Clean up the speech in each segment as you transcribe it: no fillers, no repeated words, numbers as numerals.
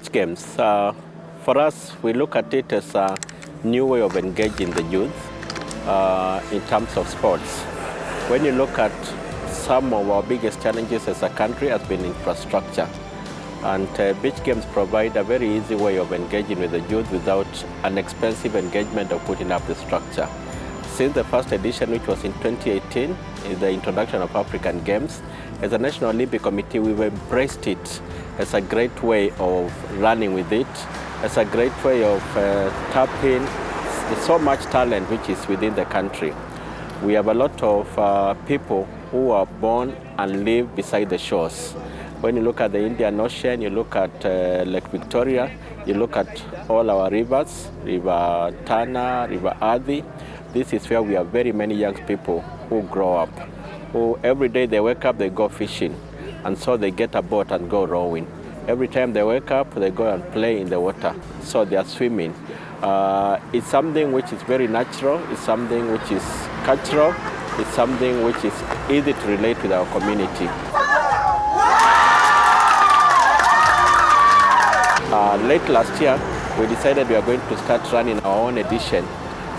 beach games, for us, we look at it as a new way of engaging the youth in terms of sports. When you look at some of our biggest challenges as a country has been infrastructure. And beach games provide a very easy way of engaging with the youth without an expensive engagement of putting up the structure. Since the first edition, which was in 2018, in the introduction of African Games, as a National Olympic Committee, we've embraced it as a great way of running with it, as a great way of tapping so much talent which is within the country. We have a lot of people who are born and live beside the shores. When you look at the Indian Ocean, you look at Lake Victoria, you look at all our rivers, River Tana, River Athi. This is where we have very many young people who grow up, who every day they wake up, they go fishing, and so they get a boat and go rowing. Every time they wake up, they go and play in the water, so they are swimming. It's something which is very natural, it's something which is cultural, it's something which is easy to relate with our community. Late last year, we decided we are going to start running our own edition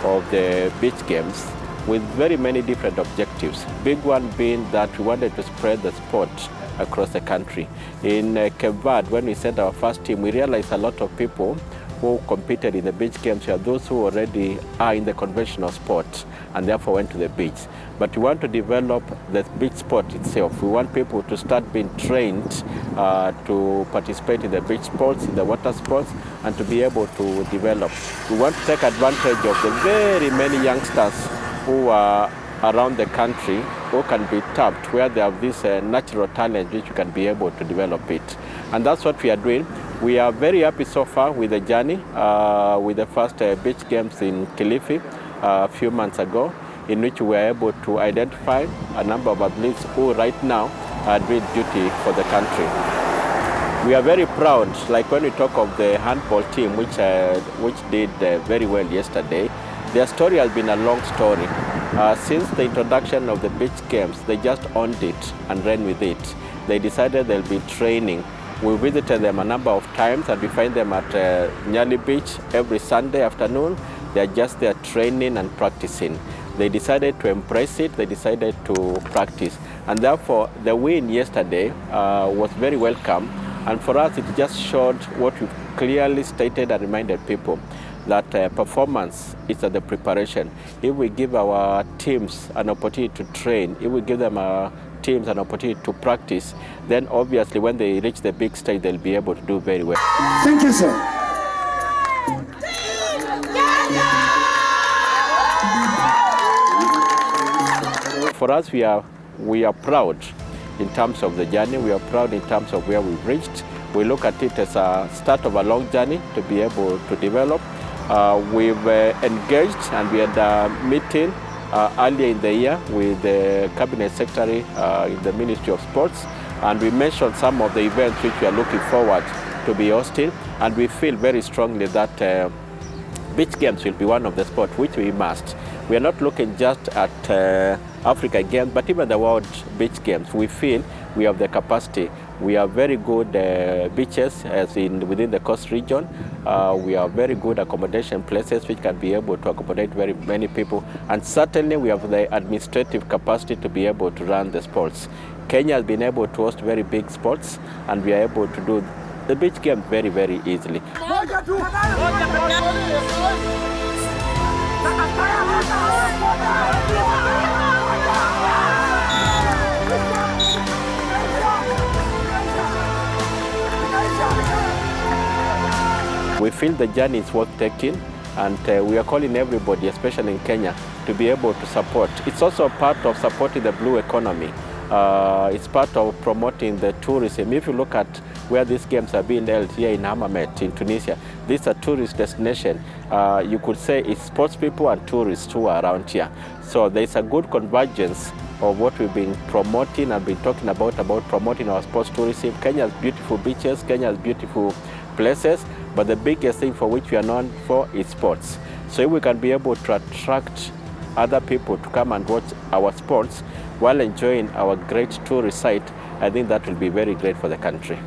of the beach games with very many different objectives. Big one being that we wanted to spread the sport across the country. In Cape Verde, when we sent our first team, we realized a lot of people who competed in the beach games were those who already are in the conventional sport and therefore went to the beach. But we want to develop the beach sport itself. We want people to start being trained to participate in the beach sports, in the water sports, and to be able to develop. We want to take advantage of the very many youngsters who are around the country who can be tapped, where they have this natural talent which we can be able to develop it. And that's what we are doing. We are very happy so far with the journey, with the first beach games in Kilifi a few months ago, in which we were able to identify a number of athletes who right now are doing duty for the country. We are very proud, like when we talk of the handball team, which did very well yesterday. Their story has been a long story. Since the introduction of the beach games, they just owned it and ran with it. They decided they'll be training. We visited them a number of times and we find them at Nyali Beach every Sunday afternoon. They're just there training and practicing. They decided to embrace it, they decided to practice. And therefore, the win yesterday was very welcome. And for us, it just showed what we clearly stated and reminded people, that performance is at the preparation. If we give our teams an opportunity to train, if we give them teams an opportunity to practice, then obviously when they reach the big stage, they'll be able to do very well. Thank you, sir. For us, we are proud in terms of the journey. We are proud in terms of where we've reached. We look at it as a start of a long journey to be able to develop. We've engaged and we had a meeting earlier in the year with the Cabinet Secretary in the Ministry of Sports, and we mentioned some of the events which we are looking forward to be hosting, and we feel very strongly that beach games will be one of the sports which we must. We are not looking just at Africa Games, but even the World Beach Games. We feel we have the capacity. We have very good beaches as within the coast region. We have very good accommodation places which can be able to accommodate very many people. And certainly we have the administrative capacity to be able to run the sports. Kenya has been able to host very big sports, and we are able to do the beach game very, very easily. We feel the journey is worth taking, and we are calling everybody, especially in Kenya, to be able to support. It's also part of supporting the blue economy. It's part of promoting the tourism. If you look at where these games are being held here in Hammamet, in Tunisia, this is a tourist destination. You could say it's sports people and tourists who are around here. So there's a good convergence of what we've been promoting and been talking about promoting our sports tourism. Kenya has beautiful beaches, Kenya has beautiful places, but the biggest thing for which we are known for is sports. So if we can be able to attract other people to come and watch our sports while enjoying our great tourist site, I think that will be very great for the country.